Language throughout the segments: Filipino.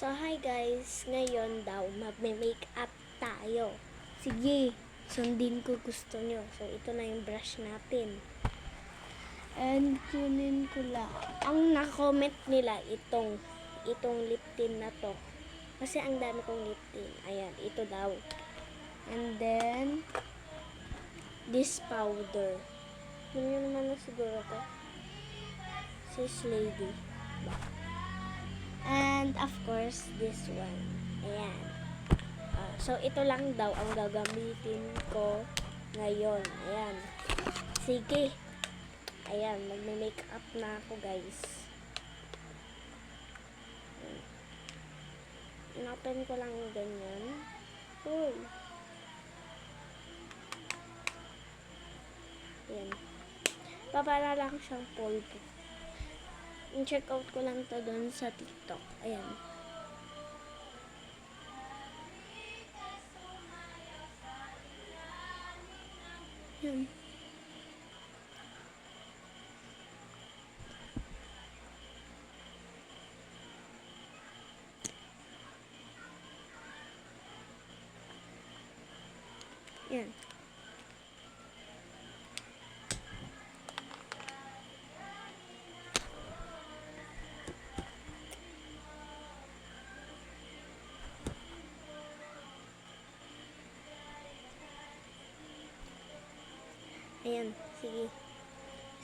So, hi guys. Ngayon daw, magme-makeup tayo. Sige, sundin ko gusto nyo. So, ito na yung brush natin. And, kunin ko lang. Ang na-comment nila, itong lip tint na to. Kasi ang dami kong lip tint. Ayan, ito daw. And then, this powder. Yun yun naman na siguro to. Sis Lady. And, of course, this one. Ayan. So, ito lang daw ang gagamitin ko ngayon. Ayan. Sige. Ayan, magme-makeup na ako, guys. Inopen ko lang ganyan. Uy. Ayan. Papara lang siyang polvo. I-check out ko lang to doon sa TikTok. Ayan. Ayan. Ayan. Ayan, sige.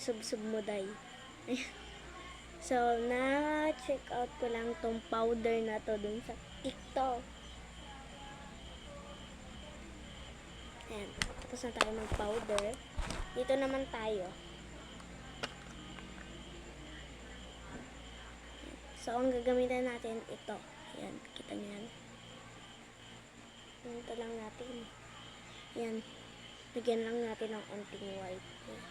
Sub-sub mo, day. So, na-check out ko lang tong powder na to dun sa TikTok. Ayan. Tapos na tayo mag-powder. Dito naman tayo. So, ang gagamitan natin, ito. Ayan, kita nyo yan. Ito lang natin. Ayan. Lagyan lang natin ng onting white. Ayan.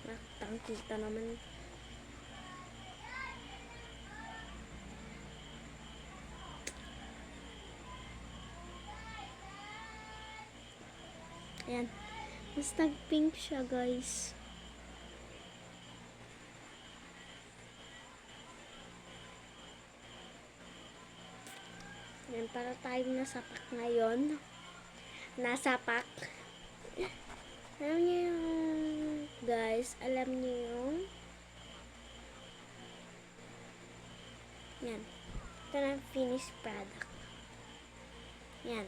Nakitang-kita naman. Ayan. Mas nag-pink siya, guys. Ayan, para tayong nasapak ngayon. Nasapak. Alam niyo yung, guys, alam niyo yung, yan. Ito na finished product. Yan.